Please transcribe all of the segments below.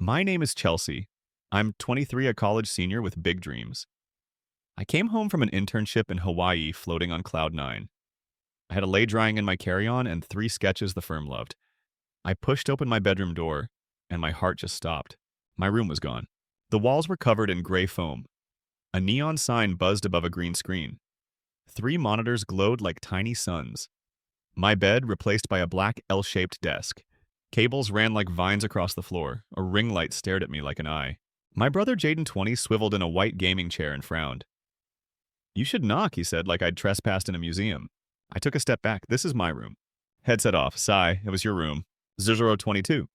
My name is Chelsea. I'm 23, a college senior with big dreams. I came home from an internship in Hawaii floating on cloud nine. I had a lay drying in my carry-on and 3 sketches the firm loved. I pushed open my bedroom door, and my heart just stopped. My room was gone. The walls were covered in gray foam. A neon sign buzzed above a green screen. 3 monitors glowed like tiny suns. My bed replaced by a black L-shaped desk. Cables ran like vines across the floor. A ring light stared at me like an eye. My brother Jaden 20 swiveled in a white gaming chair and frowned. "You should knock," he said, like I'd trespassed in a museum. I took a step back. "This is my room." Headset off. "Sigh, it was your room." 022.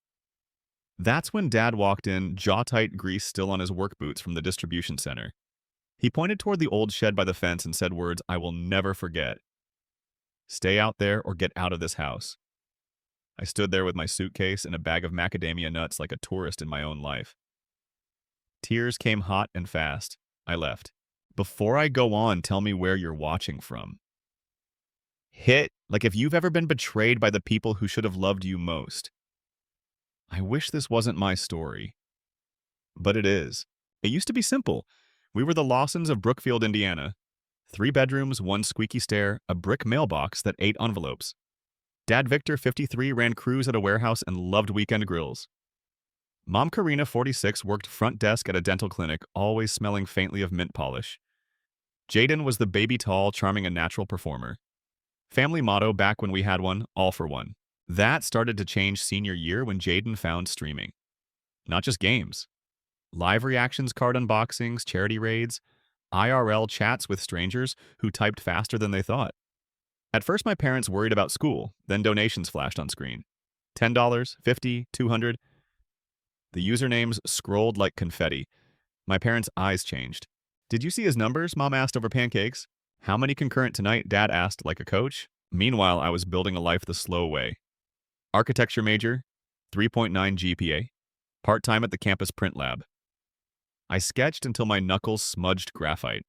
That's when Dad walked in, jaw-tight, grease still on his work boots from the distribution center. He pointed toward the old shed by the fence and said words I will never forget. "Stay out there or get out of this house." I stood there with my suitcase and a bag of macadamia nuts like a tourist in my own life. Tears came hot and fast. I left. "Before I go on, tell me where you're watching from." Hit, like if you've ever been betrayed by the people who should have loved you most. I wish this wasn't my story. But it is. It used to be simple. We were the Lawsons of Brookfield, Indiana. 3 bedrooms, 1 squeaky stair, a brick mailbox that ate envelopes. Dad Victor, 53, ran crews at a warehouse and loved weekend grills. Mom Karina, 46, worked front desk at a dental clinic, always smelling faintly of mint polish. Jaden was the baby tall, charming and natural performer. Family motto back when we had one, all for one. That started to change senior year when Jaden found streaming. Not just games. Live reactions, card unboxings, charity raids, IRL chats with strangers who typed faster than they thought. At first my parents worried about school, then donations flashed on screen. $10, $50, $200. The usernames scrolled like confetti. My parents' eyes changed. "Did you see his numbers?" Mom asked over pancakes. "How many concurrent tonight?" Dad asked like a coach. Meanwhile, I was building a life the slow way. Architecture major, 3.9 GPA, part-time at the campus print lab. I sketched until my knuckles smudged graphite.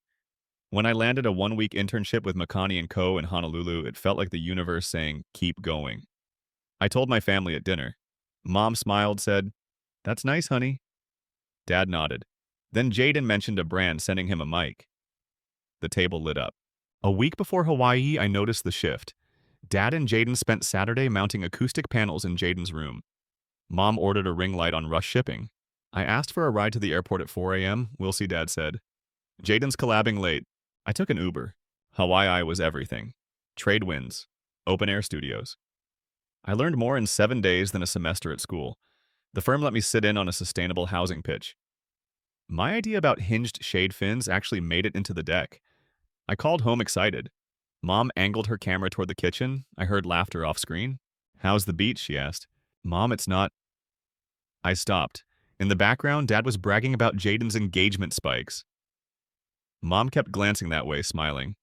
When I landed a 1-week internship with Makani & Co. in Honolulu, it felt like the universe saying, "Keep going." I told my family at dinner. Mom smiled, said, "That's nice, honey." Dad nodded. Then Jaden mentioned a brand sending him a mic. The table lit up. A week before Hawaii, I noticed the shift. Dad and Jaden spent Saturday mounting acoustic panels in Jaden's room. Mom ordered a ring light on rush shipping. I asked for a ride to the airport at 4 a.m., we'll see, Dad said. Jaden's collabing late. I took an Uber. Hawaii was everything. Trade winds. Open-air studios. I learned more in 7 days than a semester at school. The firm let me sit in on a sustainable housing pitch. My idea about hinged shade fins actually made it into the deck. I called home excited. Mom angled her camera toward the kitchen. I heard laughter off screen. "How's the beach?" she asked. "Mom, it's not..." I stopped. In the background, Dad was bragging about Jaden's engagement spikes. Mom kept glancing that way, smiling.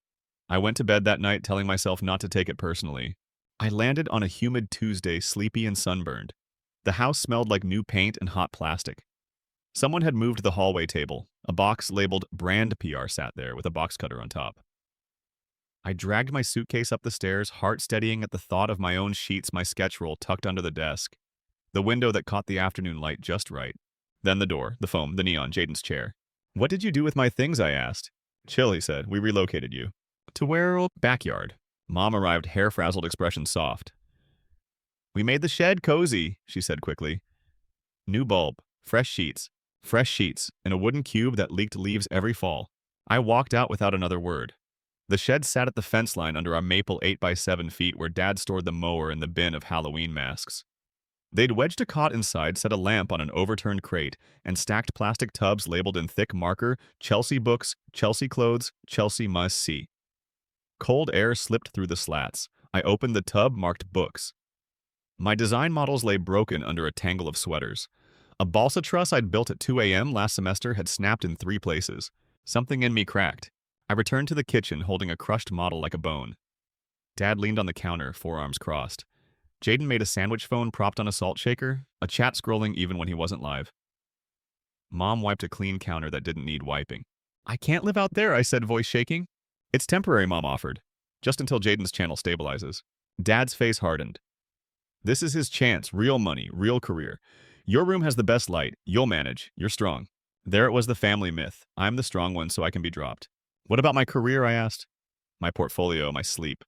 I went to bed that night telling myself not to take it personally. I landed on a humid Tuesday, sleepy and sunburned. The house smelled like new paint and hot plastic. Someone had moved the hallway table. A box labeled Brand PR sat there with a box cutter on top. I dragged my suitcase up the stairs, heart steadying at the thought of my own sheets, my sketch roll tucked under the desk. The window that caught the afternoon light just right. Then the door, the foam, the neon, Jaden's chair. "What did you do with my things?" I asked. "Chill," he said. "We relocated you." "To where?" "Backyard." Mom arrived, hair-frazzled, expression soft. "We made the shed cozy," she said quickly. New bulb, fresh sheets, in a wooden cube that leaked leaves every fall. I walked out without another word. The shed sat at the fence line under our maple 8x7 feet where Dad stored the mower and the bin of Halloween masks. They'd wedged a cot inside, set a lamp on an overturned crate, and stacked plastic tubs labeled in thick marker, "Chelsea books, Chelsea clothes, Chelsea must see." Cold air slipped through the slats. I opened the tub marked books. My design models lay broken under a tangle of sweaters. A balsa truss I'd built at 2 a.m. last semester had snapped in 3 places. Something in me cracked. I returned to the kitchen holding a crushed model like a bone. Dad leaned on the counter, forearms crossed. Jaden made a sandwich phone propped on a salt shaker, a chat scrolling even when he wasn't live. Mom wiped a clean counter that didn't need wiping. "I can't live out there," I said, voice shaking. "It's temporary," Mom offered. "Just until Jaden's channel stabilizes." Dad's face hardened. "This is his chance, real money, real career. Your room has the best light. You'll manage. You're strong. There it was, the family myth. I'm the strong one, so I can be dropped. What about my career, I asked. My portfolio, my sleep.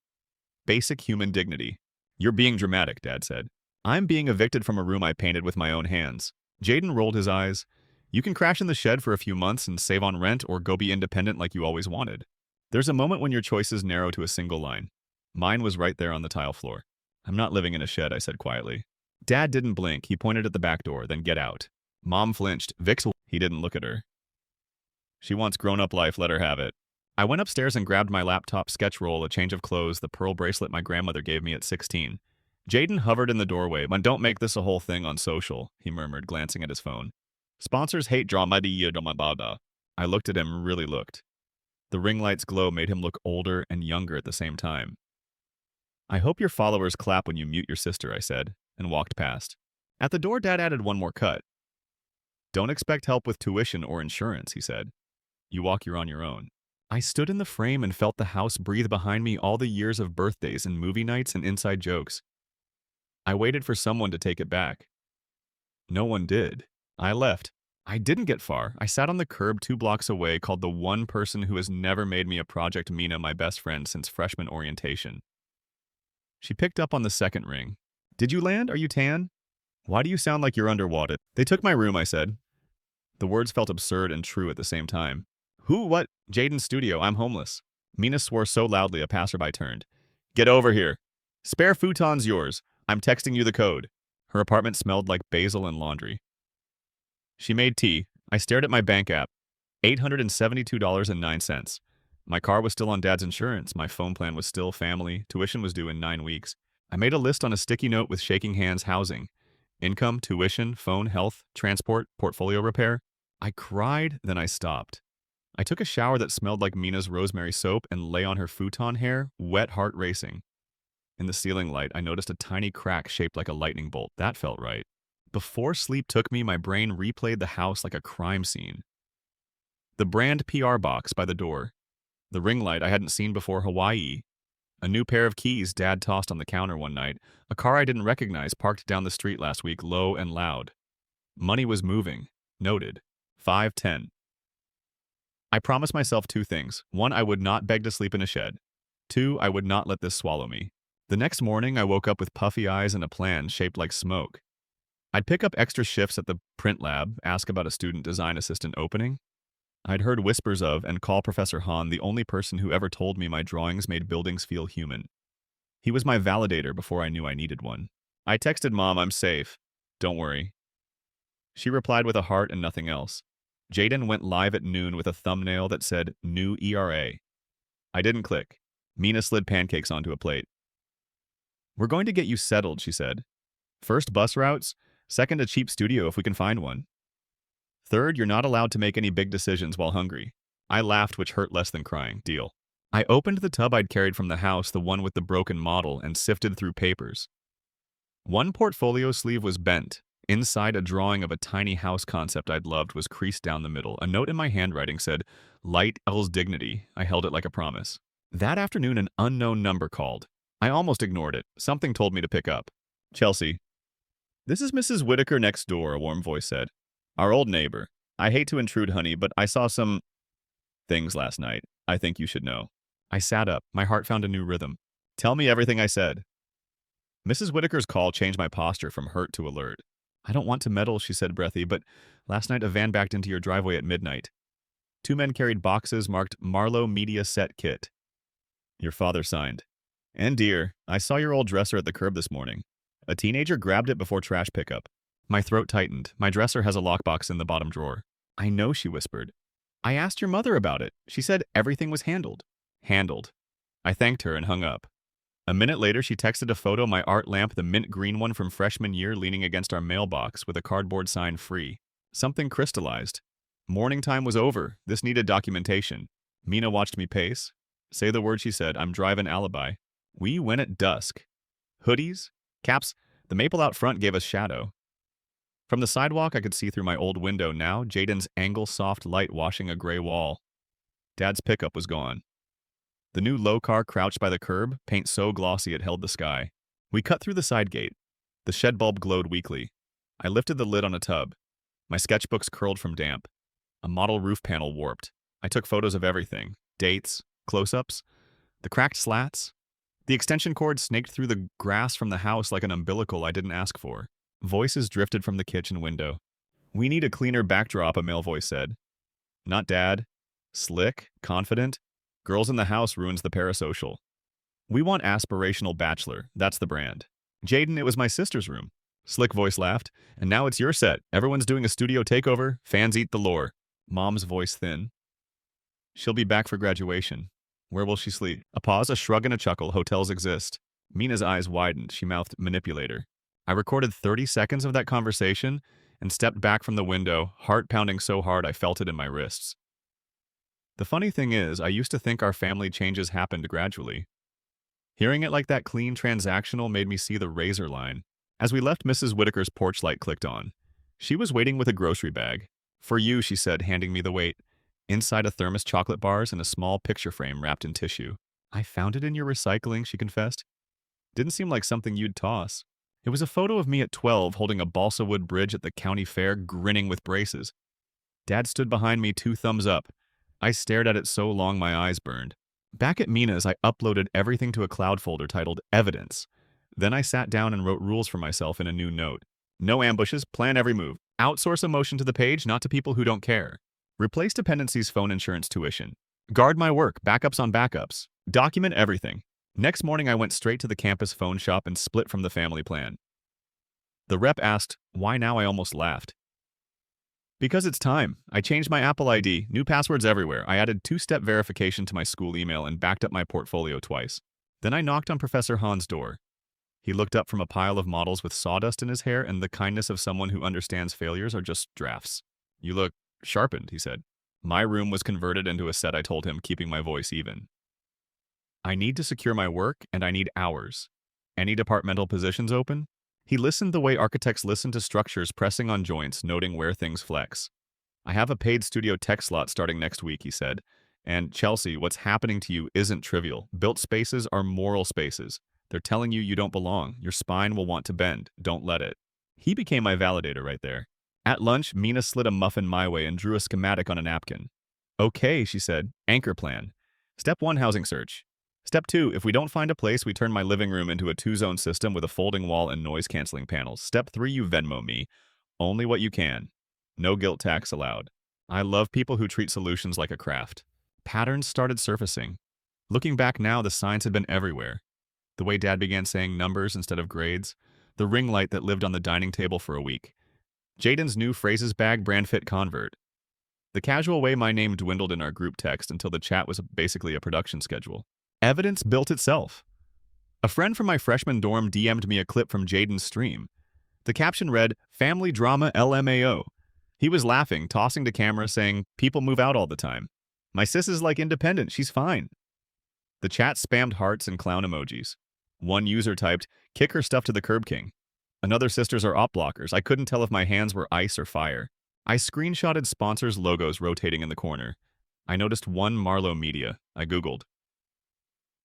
Basic human dignity. You're being dramatic, Dad said. I'm being evicted from a room I painted with my own hands. Jaden rolled his eyes. You can crash in the shed for a few months and save on rent, or go be independent like you always wanted. There's a moment when your choices narrow to a single line. Mine was right there on the tile floor. I'm not living in a shed, I said quietly. Dad didn't blink. He pointed at the back door, then get out. Mom flinched. He didn't look at her. She wants grown-up life, let her have it. I went upstairs and grabbed my laptop, sketch roll, a change of clothes, the pearl bracelet my grandmother gave me at 16. Jaden hovered in the doorway. Don't make this a whole thing on social, he murmured, glancing at his phone. Sponsors hate drama. I looked at him, really looked. The ring light's glow made him look older and younger at the same time. I hope your followers clap when you mute your sister, I said, and walked past. At the door, Dad added one more cut. Don't expect help with tuition or insurance, he said. You're on your own. I stood in the frame and felt the house breathe behind me, all the years of birthdays and movie nights and inside jokes. I waited for someone to take it back. No one did. I left. I didn't get far. I sat on the curb 2 blocks away, called the one person who has never made me a project, Mina, my best friend since freshman orientation. She picked up on the second ring. Did you land? Are you tan? Why do you sound like you're underwater? They took my room, I said. The words felt absurd and true at the same time. Who? What? Jaden's studio. I'm homeless. Mina swore so loudly a passerby turned. Get over here. Spare futon's yours. I'm texting you the code. Her apartment smelled like basil and laundry. She made tea. I stared at my bank app. $872.09. My car was still on Dad's insurance. My phone plan was still family. Tuition was due in 9 weeks. I made a list on a sticky note with shaking hands: housing, income, tuition, phone, health, transport, portfolio repair. I cried, then I stopped. I took a shower that smelled like Mina's rosemary soap and lay on her futon hair, wet, heart racing. In the ceiling light, I noticed a tiny crack shaped like a lightning bolt. That felt right. Before sleep took me, my brain replayed the house like a crime scene. The brand PR box by the door. The ring light I hadn't seen before Hawaii. A new pair of keys Dad tossed on the counter one night. A car I didn't recognize parked down the street last week, low and loud. Money was moving. Noted. 510. I promised myself 2 things. 1, I would not beg to sleep in a shed. 2, I would not let this swallow me. The next morning, I woke up with puffy eyes and a plan shaped like smoke. I'd pick up extra shifts at the print lab, ask about a student design assistant opening. I'd heard whispers of and call Professor Hahn the only person who ever told me my drawings made buildings feel human. He was my validator before I knew I needed one. I texted Mom, I'm safe. Don't worry. She replied with a heart and nothing else. Jaden went live at noon with a thumbnail that said, New ERA. I didn't click. Mina slid pancakes onto a plate. We're going to get you settled, she said. First, bus routes. Second, a cheap studio if we can find one. Third, you're not allowed to make any big decisions while hungry. I laughed, which hurt less than crying. Deal. I opened the tub I'd carried from the house, the one with the broken model, and sifted through papers. One portfolio sleeve was bent. Inside, a drawing of a tiny house concept I'd loved was creased down the middle. A note in my handwriting said, Light L's dignity. I held it like a promise. That afternoon, an unknown number called. I almost ignored it. Something told me to pick up. Chelsea. This is Mrs. Whitaker next door, a warm voice said. Our old neighbor. I hate to intrude, honey, but I saw some things last night. I think you should know. I sat up. My heart found a new rhythm. Tell me everything, I said. Mrs. Whitaker's call changed my posture from hurt to alert. I don't want to meddle, she said breathy, but last night a van backed into your driveway at midnight. 2 men carried boxes marked Marlowe Media Set Kit. Your father signed. And dear, I saw your old dresser at the curb this morning. A teenager grabbed it before trash pickup. My throat tightened. My dresser has a lockbox in the bottom drawer. I know, she whispered. I asked your mother about it. She said everything was handled. Handled. I thanked her and hung up. A minute later, she texted a photo of my art lamp, the mint green one from freshman year, leaning against our mailbox with a cardboard sign free. Something crystallized. Morning time was over. This needed documentation. Mina watched me pace. Say the word, she said. I'm driving alibi. We went at dusk. Hoodies? Caps? The maple out front gave us shadow. From the sidewalk, I could see through my old window now, Jaden's angle soft light washing a gray wall. Dad's pickup was gone. The new low car crouched by the curb, paint so glossy it held the sky. We cut through the side gate. The shed bulb glowed weakly. I lifted the lid on a tub. My sketchbooks curled from damp. A model roof panel warped. I took photos of everything. Dates, close-ups, the cracked slats. The extension cord snaked through the grass from the house like an umbilical I didn't ask for. Voices drifted from the kitchen window. "We need a cleaner backdrop," a male voice said. "Not Dad. Slick, confident. Girls in the house ruins the parasocial. We want aspirational bachelor. That's the brand." "Jaden, it was my sister's room." Slick voice laughed. "And now it's your set. Everyone's doing a studio takeover. Fans eat the lore." Mom's voice thin. "She'll be back for graduation. Where will she sleep?" A pause, a shrug, and a chuckle. Hotels exist. Mina's eyes widened. She mouthed, "Manipulator." I recorded 30 seconds of that conversation and stepped back from the window, heart pounding so hard I felt it in my wrists. The funny thing is, I used to think our family changes happened gradually. Hearing it like that clean transactional made me see the razor line. As we left, Mrs. Whitaker's porch light clicked on. She was waiting with a grocery bag. "For you," she said, handing me the weight. Inside a thermos, chocolate bars, and a small picture frame wrapped in tissue. "I found it in your recycling," she confessed. "Didn't seem like something you'd toss." It was a photo of me at 12 holding a balsa wood bridge at the county fair, grinning with braces. Dad stood behind me, 2 thumbs up. I stared at it so long my eyes burned. Back at Mina's, I uploaded everything to a cloud folder titled Evidence. Then I sat down and wrote rules for myself in a new note. No ambushes, plan every move. Outsource emotion to the page, not to people who don't care. Replace dependencies, phone insurance, tuition. Guard my work, backups on backups. Document everything. Next morning, I went straight to the campus phone shop and split from the family plan. The rep asked, "Why now?" I almost laughed. "Because it's time. I changed my Apple ID, new passwords everywhere. I added 2-step verification to my school email and backed up my portfolio twice. Then I knocked on Professor Hahn's door. He looked up from a pile of models with sawdust in his hair and the kindness of someone who understands failures are just drafts. "You look sharpened," he said. My room was converted into a set, I told him, keeping my voice even. "I need to secure my work, and I need hours. Any departmental positions open?" He listened the way architects listen to structures, pressing on joints, noting where things flex. "I have a paid studio tech slot starting next week," he said. "And Chelsea, what's happening to you isn't trivial. Built spaces are moral spaces. They're telling you don't belong. Your spine will want to bend. Don't let it." He became my validator right there. At lunch, Mina slid a muffin my way and drew a schematic on a napkin. "Okay," she said. "Anchor plan. Step 1, housing search. Step 2, if we don't find a place, we turn my living room into a 2-zone system with a folding wall and noise-canceling panels. Step 3, you Venmo me. Only what you can. No guilt tax allowed." I love people who treat solutions like a craft. Patterns started surfacing. Looking back now, the signs had been everywhere. The way Dad began saying numbers instead of grades. The ring light that lived on the dining table for a week. Jaden's new phrases bag brand fit convert. The casual way my name dwindled in our group text until the chat was basically a production schedule. Evidence built itself. A friend from my freshman dorm DM'd me a clip from Jaden's stream. The caption read, "Family drama LMAO." He was laughing, tossing to camera, saying, "People move out all the time. My sis is like independent, she's fine." The chat spammed hearts and clown emojis. One user typed, "Kick her stuff to the Curb King." Another, "Sisters are op blockers." I couldn't tell if my hands were ice or fire. I screenshotted sponsors' logos rotating in the corner. I noticed one Marlowe Media. I Googled.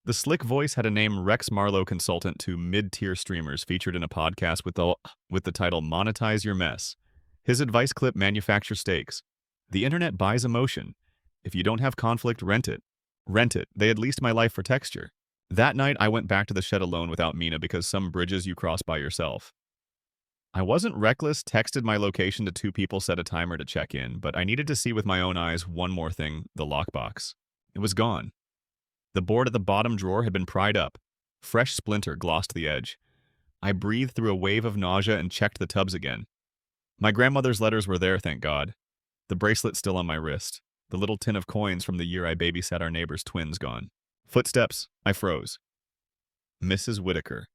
The slick voice had a name, Rex Marlowe, consultant to mid-tier streamers, featured in a podcast with the title Monetize Your Mess. His advice clip, "Manufacture stakes. The internet buys emotion. If you don't have conflict, rent it. Rent it. They had leased my life for texture." That night, I went back to the shed alone without Mina because some bridges you cross by yourself. I wasn't reckless, texted my location to 2 people, set a timer to check in, but I needed to see with my own eyes one more thing, the lockbox. It was gone. The board at the bottom drawer had been pried up. Fresh splinter glossed the edge. I breathed through a wave of nausea and checked the tubs again. My grandmother's letters were there, thank God. The bracelet still on my wrist. The little tin of coins from the year I babysat our neighbor's twins gone. Footsteps. I froze. Mrs. Whitaker.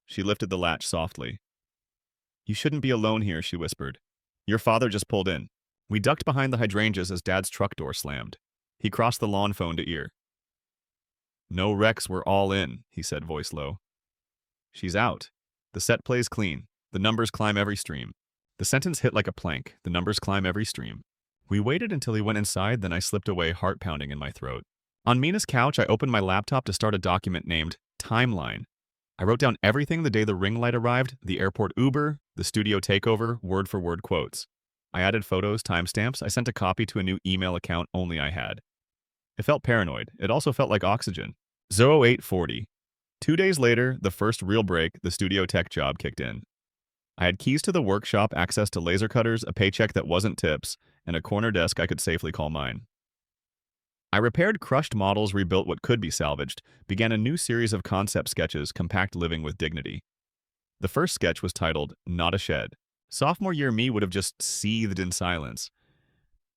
She lifted the latch softly. "You shouldn't be alone here," she whispered. "Your father just pulled in." We ducked behind the hydrangeas as Dad's truck door slammed. He crossed the lawn, phone to ear. "No Rex, we're all in," he said, voice low. "She's out. The set plays clean. The numbers climb every stream." The sentence hit like a plank. The numbers climb every stream. We waited until he went inside, then I slipped away, heart pounding in my throat. On Mina's couch, I opened my laptop to start a document named Timeline. I wrote down everything the day the ring light arrived, the airport Uber, the studio takeover, word-for-word quotes. I added photos, timestamps. I sent a copy to a new email account only I had. It felt paranoid. It also felt like oxygen. 0840. 2 days later, the first real break, the studio tech job kicked in. I had keys to the workshop, access to laser cutters, a paycheck that wasn't tips, and a corner desk I could safely call mine. I repaired crushed models, rebuilt what could be salvaged, began a new series of concept sketches, compact living with dignity. The first sketch was titled, Not a Shed. Sophomore year me would have just seethed in silence.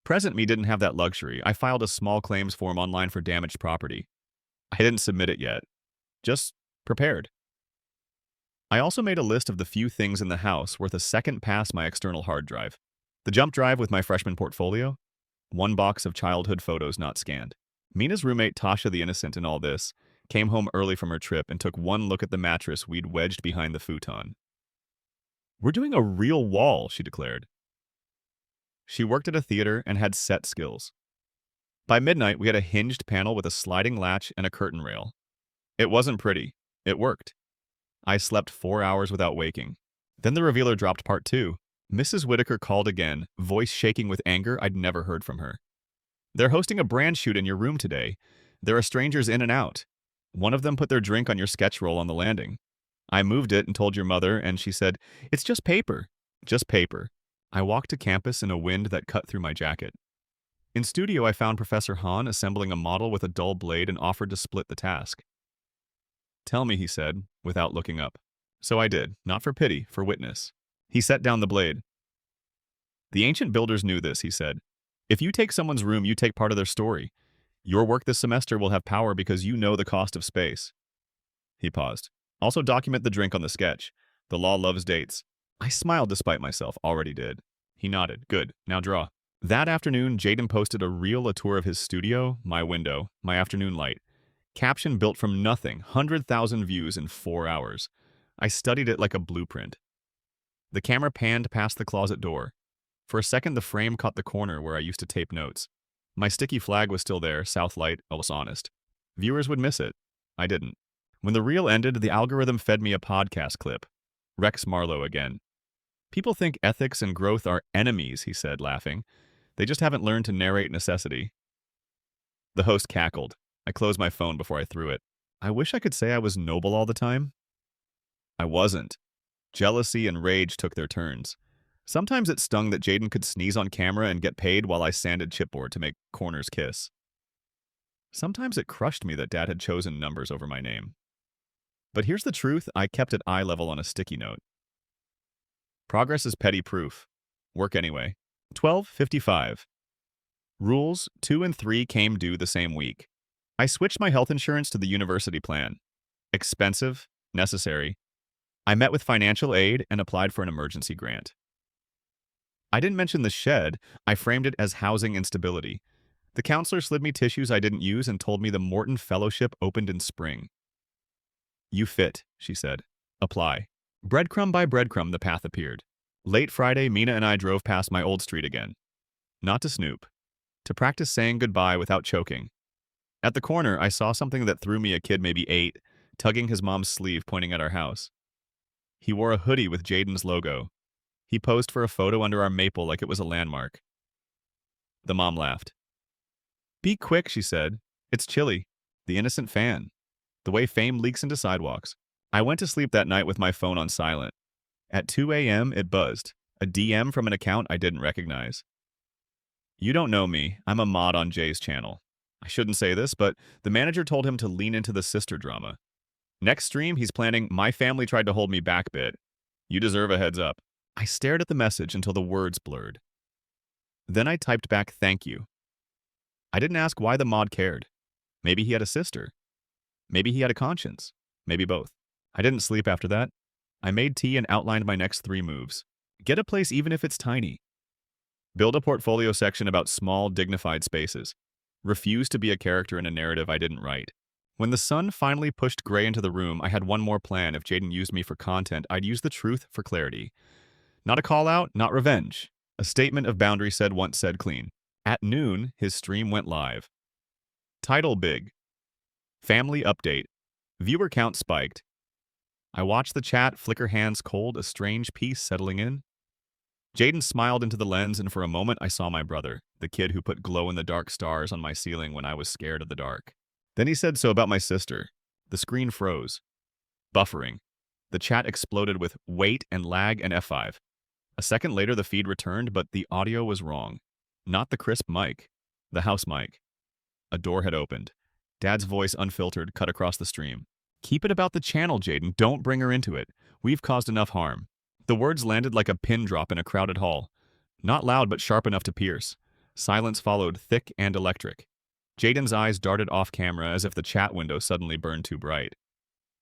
Present me didn't have that luxury. I filed a small claims form online for damaged property. I didn't submit it yet. Just prepared. I also made a list of the few things in the house worth a second past my external hard drive. The jump drive with my freshman portfolio, one box of childhood photos not scanned. Mina's roommate, Tasha the innocent in all this, came home early from her trip and took one look at the mattress we'd wedged behind the futon. "We're doing a real wall," she declared. She worked at a theater and had set skills. By midnight, we had a hinged panel with a sliding latch and a curtain rail. It wasn't pretty. It worked. I slept 4 hours without waking. Then the revealer dropped part 2. Mrs. Whitaker called again, voice shaking with anger I'd never heard from her. "They're hosting a brand shoot in your room today. There are strangers in and out. One of them put their drink on your sketch roll on the landing. I moved it and told your mother, and she said, 'It's just paper.' Just paper." I walked to campus in a wind that cut through my jacket. In studio, I found Professor Hahn assembling a model with a dull blade and offered to split the task. "Tell me," he said, without looking up. So I did, not for pity, for witness. He set down the blade. "The ancient builders knew this," he said. "If you take someone's room, you take part of their story. Your work this semester will have power because you know the cost of space." He paused. "Also document the drink on the sketch. The law loves dates." I smiled despite myself, already did. He nodded. "Good, now draw." That afternoon, Jaden posted a reel, a tour of his studio, my window, my afternoon light. Caption built from nothing, 100,000 views in 4 hours. I studied it like a blueprint. The camera panned past the closet door. For a second, the frame caught the corner where I used to tape notes. My sticky flag was still there, South Light, I was honest. Viewers would miss it. I didn't. When the reel ended, the algorithm fed me a podcast clip. Rex Marlowe again. "People think ethics and growth are enemies," he said, laughing. "They just haven't learned to narrate necessity." The host cackled. I closed my phone before I threw it. I wish I could say I was noble all the time. I wasn't. Jealousy and rage took their turns. Sometimes it stung that Jaden could sneeze on camera and get paid while I sanded chipboard to make corners kiss. Sometimes it crushed me that Dad had chosen numbers over my name. But here's the truth, I kept it eye level on a sticky note. Progress is petty proof. Work anyway. 12:55. Rules 2 and 3 came due the same week. I switched my health insurance to the university plan. Expensive, necessary. I met with financial aid and applied for an emergency grant. I didn't mention the shed, I framed it as housing instability. The counselor slid me tissues I didn't use and told me the Morton Fellowship opened in spring. "You fit," she said. "Apply." Breadcrumb by breadcrumb, the path appeared. Late Friday, Mina and I drove past my old street again. Not to snoop. To practice saying goodbye without choking. At the corner, I saw something that threw me, a kid maybe 8, tugging his mom's sleeve pointing at our house. He wore a hoodie with Jaden's logo. He posed for a photo under our maple like it was a landmark. The mom laughed. "Be quick," she said. "It's chilly." The innocent fan. The way fame leaks into sidewalks. I went to sleep that night with my phone on silent. At 2 a.m., it buzzed. A DM from an account I didn't recognize. "You don't know me. I'm a mod on Jay's channel." I shouldn't say this, but the manager told him to lean into the sister drama. Next stream, he's planning, "My family tried to hold me back bit. You deserve a heads up." I stared at the message until the words blurred. Then I typed back, "Thank you." I didn't ask why the mod cared. Maybe he had a sister. Maybe he had a conscience. Maybe both. I didn't sleep after that. I made tea and outlined my next 3 moves. Get a place even if it's tiny. Build a portfolio section about small, dignified spaces. Refuse to be a character in a narrative I didn't write. When the sun finally pushed gray into the room, I had one more plan. If Jaden used me for content, I'd use the truth for clarity. Not a call-out, not revenge. A statement of boundary said once, said clean. At noon, his stream went live. Title big. Family update. Viewer count spiked. I watched the chat flicker hands cold, a strange peace settling in. Jaden smiled into the lens, and for a moment I saw my brother, the kid who put glow-in-the-dark stars on my ceiling when I was scared of the dark. Then he said so about my sister. The screen froze. Buffering. The chat exploded with wait and lag and F5. A second later, the feed returned, but the audio was wrong. Not the crisp mic. The house mic. A door had opened. Dad's voice, unfiltered, cut across the stream. "Keep it about the channel, Jaden. Don't bring her into it. We've caused enough harm." The words landed like a pin drop in a crowded hall. Not loud, but sharp enough to pierce. Silence followed, thick and electric. Jaden's eyes darted off camera as if the chat window suddenly burned too bright.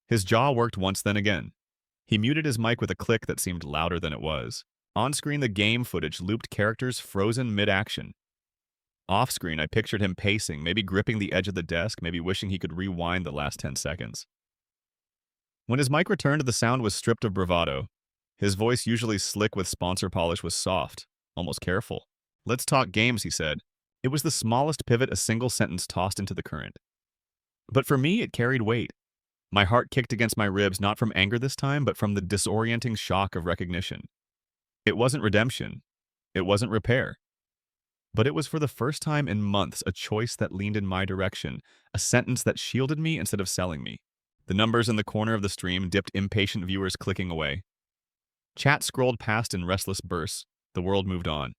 His jaw worked once, then again. He muted his mic with a click that seemed louder than it was. On-screen, the game footage looped characters frozen mid-action. Off-screen, I pictured him pacing, maybe gripping the edge of the desk, maybe wishing he could rewind the last 10 seconds. When his mic returned, the sound was stripped of bravado. His voice, usually slick with sponsor polish, was soft, almost careful. "Let's talk games," he said. It was the smallest pivot a single sentence tossed into the current. But for me, it carried weight. My heart kicked against my ribs, not from anger this time, but from the disorienting shock of recognition. It wasn't redemption. It wasn't repair. But it was, for the first time in months, a choice that leaned in my direction, a sentence that shielded me instead of selling me. The numbers in the corner of the stream dipped, impatient viewers clicking away. Chat scrolled past in restless bursts. The world moved on.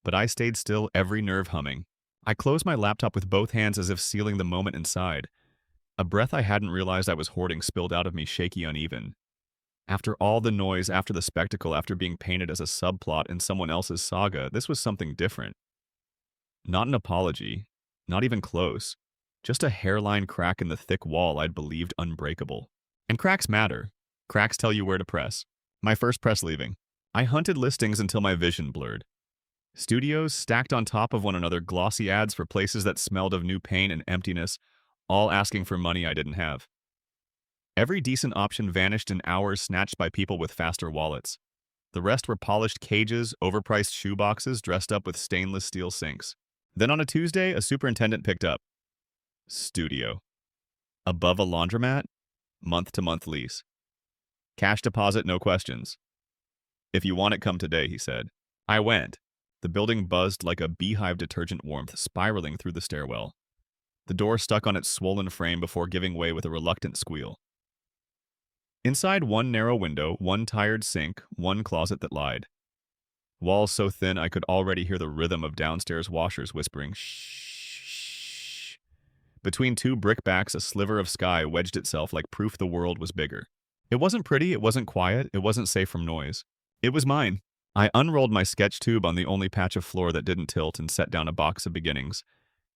But I stayed still, every nerve humming. I closed my laptop with both hands as if sealing the moment inside. A breath I hadn't realized I was hoarding spilled out of me, shaky, uneven. After all the noise, after the spectacle, after being painted as a subplot in someone else's saga, this was something different. Not an apology, not even close. Just a hairline crack in the thick wall I'd believed unbreakable. And cracks matter. Cracks tell you where to press. My first press leaving. I hunted listings until my vision blurred. Studios stacked on top of one another, glossy ads for places that smelled of new pain and emptiness, all asking for money I didn't have. Every decent option vanished in hours, snatched by people with faster wallets. The rest were polished cages, overpriced shoeboxes dressed up with stainless steel sinks. Then on a Tuesday, a superintendent picked up. Studio. Above a laundromat, month-to-month lease. Cash deposit, no questions. "If you want it, come today," he said. I went. The building buzzed like a beehive, detergent warmth spiraling through the stairwell. The door stuck on its swollen frame before giving way with a reluctant squeal. Inside, one narrow window, one tired sink, one closet that lied. Walls so thin I could already hear the rhythm of downstairs washers whispering, "Shh." Between two brickbacks, a sliver of sky wedged itself like proof the world was bigger. It wasn't pretty, it wasn't quiet, it wasn't safe from noise. It was mine. I unrolled my sketch tube on the only patch of floor that didn't tilt and set down a box of beginnings.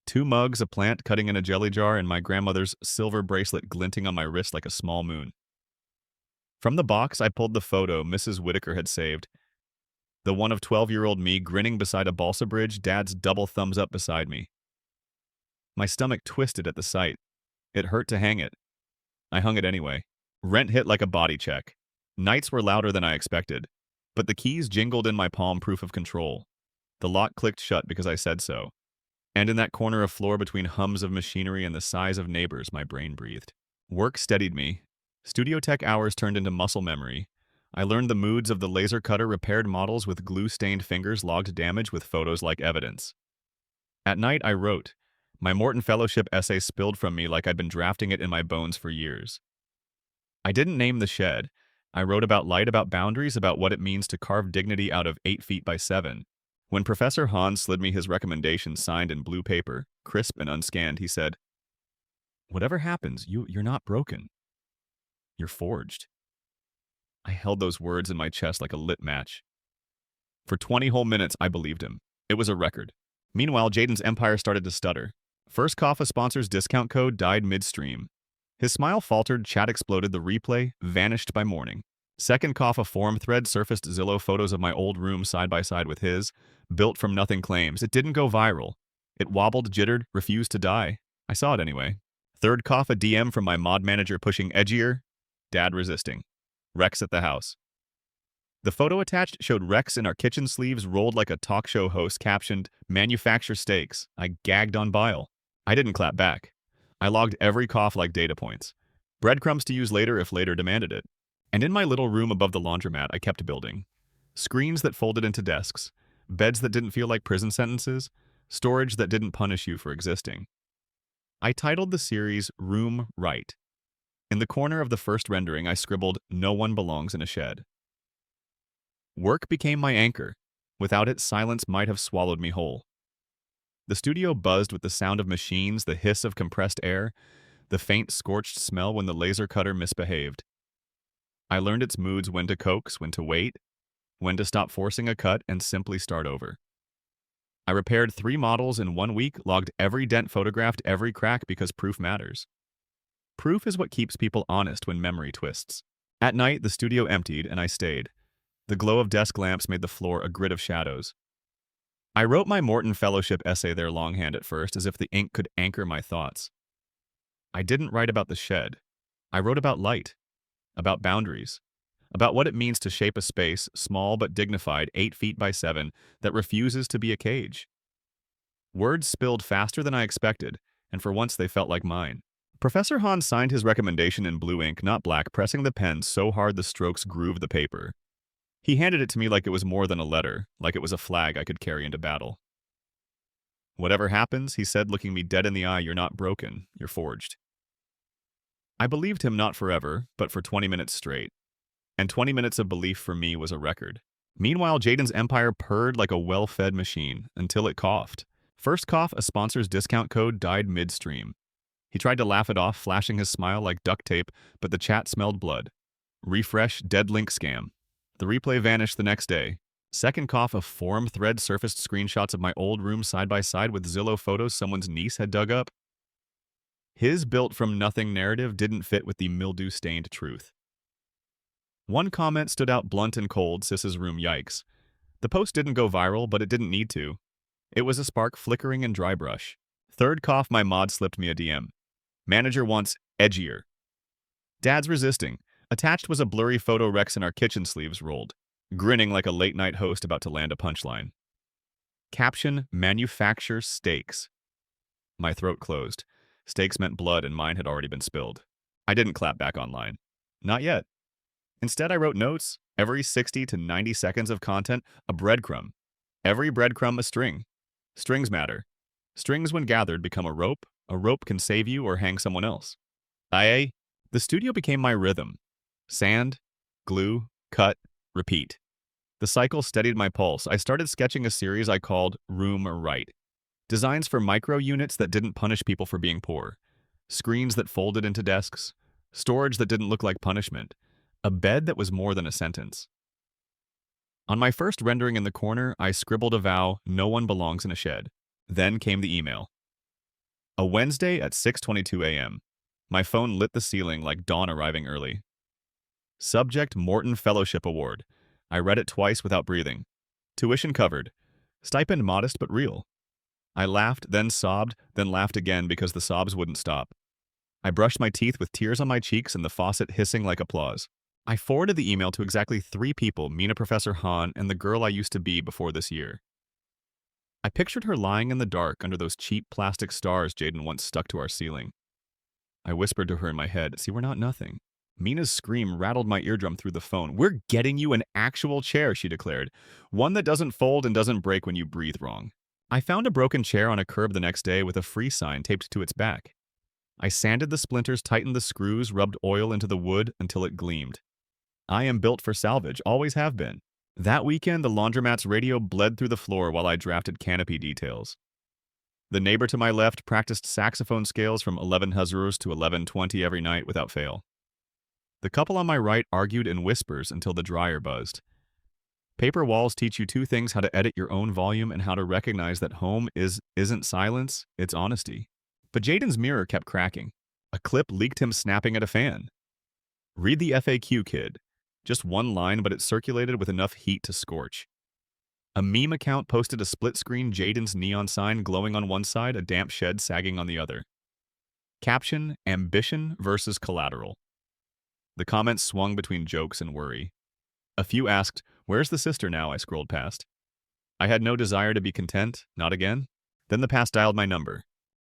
2 mugs, a plant cutting in a jelly jar, and my grandmother's silver bracelet glinting on my wrist like a small moon. From the box, I pulled the photo Mrs. Whitaker had saved. The one of 12-year-old me grinning beside a balsa bridge, Dad's double thumbs up beside me. My stomach twisted at the sight. It hurt to hang it. I hung it anyway. Rent hit like a body check. Nights were louder than I expected. But the keys jingled in my palm, proof of control. The lock clicked shut because I said so. And in that corner of floor between hums of machinery and the sighs of neighbors, my brain breathed. Work steadied me. Studio tech hours turned into muscle memory. I learned the moods of the laser cutter, repaired models with glue-stained fingers, logged damage with photos like evidence. At night, I wrote. My Morton Fellowship essay spilled from me like I'd been drafting it in my bones for years. I didn't name the shed. I wrote about light, about boundaries, about what it means to carve dignity out of 8 feet by 7. When Professor Hans slid me his recommendations signed in blue paper, crisp and unscanned, he said, "Whatever happens, you're not broken. You're forged." I held those words in my chest like a lit match. For 20 whole minutes, I believed him. It was a record. Meanwhile, Jaden's empire started to stutter. First cough, a sponsor's discount code died midstream. His smile faltered, chat exploded, the replay vanished by morning. Second cough, a forum thread surfaced Zillow photos of my old room side by side with his, built from nothing claims. It didn't go viral. It wobbled, jittered, refused to die. I saw it anyway. Third cough, a DM from my mod manager pushing edgier, Dad resisting. Rex at the house. The photo attached showed Rex in our kitchen sleeves, rolled like a talk show host, captioned, "Manufacture steaks." I gagged on bile. I didn't clap back. I logged every cough like data points. breadcrumbs to use later if later demanded it. And in my little room above the laundromat, I kept building. Screens that folded into desks, beds that didn't feel like prison sentences, storage that didn't punish you for existing. I titled the series Room Right. In the corner of the first rendering, I scribbled, "No one belongs in a shed." Work became my anchor. Without it, silence might have swallowed me whole. The studio buzzed with the sound of machines, the hiss of compressed air, the faint scorched smell when the laser cutter misbehaved. I learned its moods: when to coax, when to wait, when to stop forcing a cut and simply start over. I repaired 3 models in 1 week, logged every dent, photographed every crack because proof matters. Proof is what keeps people honest when memory twists. At night, the studio emptied and I stayed. The glow of desk lamps made the floor a grid of shadows. I wrote my Morton Fellowship essay there longhand at first, as if the ink could anchor my thoughts. I didn't write about the shed. I wrote about light, about boundaries, about what it means to shape a space, small but dignified, 8 feet by 7, that refuses to be a cage. Words spilled faster than I expected, and for once they felt like mine. Professor Hahn signed his recommendation in blue ink, not black, pressing the pen so hard the strokes grooved the paper. He handed it to me like it was more than a letter, like it was a flag I could carry into battle. "Whatever happens," he said, looking me dead in the eye, "you're not broken, you're forged." I believed him not forever, but for 20 minutes straight. And 20 minutes of belief for me was a record. Meanwhile, Jaden's empire purred like a well-fed machine, until it coughed. First cough, a sponsor's discount code died midstream. He tried to laugh it off, flashing his smile like duct tape, but the chat smelled blood. Refresh, dead link scam. The replay vanished the next day. Second cough, a forum thread surfaced screenshots of my old room side by side with Zillow photos someone's niece had dug up. His built-from-nothing narrative didn't fit with the mildew-stained truth. One comment stood out blunt and cold: "Sis's room, yikes." The post didn't go viral, but it didn't need to. It was a spark flickering in dry brush. Third cough, my mod slipped me a DM. "Manager wants edgier." Dad's resisting. Attached was a blurry photo Rex in our kitchen sleeves rolled, grinning like a late-night host about to land a punchline. Caption: "Manufacture steaks." My throat closed. Steaks meant blood, and mine had already been spilled. I didn't clap back online. Not yet. Instead, I wrote notes. Every 60 to 90 seconds of content, a breadcrumb. Every breadcrumb a string. Strings matter. Strings, when gathered, become a rope. A rope can save you or hang someone else. The studio became my rhythm. Sand, glue, cut, repeat. The cycle steadied my pulse. I started sketching a series I called Room Right. Designs for micro units that didn't punish people for being poor. Screens that folded into desks. Storage that didn't look like punishment. A bed that was more than a sentence. On my first rendering in the corner, I scribbled a vow: "No one belongs in a shed." Then came the email. A Wednesday at 6:22 a.m. My phone lit the ceiling like dawn arriving early. Subject: Morton Fellowship Award. I read it twice without breathing. Tuition covered. Stipend modest but real. I laughed, then sobbed, then laughed again because the sobs wouldn't stop. I brushed my teeth with tears on my cheeks and the faucet hissing like applause. I forwarded the email to exactly 3 people: Mina, Professor Hahn, and the girl I used to be before this year. I pictured her lying in the dark under those cheap plastic stars Jaden once stuck to our ceiling. I whispered to her in my head, "See, we're not nothing." Mina's scream rattled my eardrum through the phone. "We're getting you an actual chair," she declared. "One that doesn't fold and doesn't break when you breathe wrong." I found a broken chair on a curb the next day with a free sign taped to its back. I sanded the splinters, tightened the screws, rubbed oil into the wood until it gleamed. I am built for salvage, always have been. That weekend, the laundromat's radio bled through the floor while I drafted canopy details. The neighbor to my left practiced saxophone scales from 11 Hazurs to 11:20 every night without fail. The couple on my right argued in whispers until the dryer buzzed. Paper walls teach you 2 things: how to edit your own volume and how to recognize that home isn't silence, it's honesty. But Jaden's mirror kept cracking. A clip leaked him snapping at a fan. "Read the FAQ, kid." Just 1 line, but it circulated with enough heat to scorch. A meme account posted a split-screen Jaden's neon sign glowing on one side, a damp shed sagging on the other. Caption: "Ambition versus collateral." The comments swung between jokes and worry. A few asked, "Where's the sister now?" I scrolled past. I had no desire to be content, not again. Then the past dialed my number.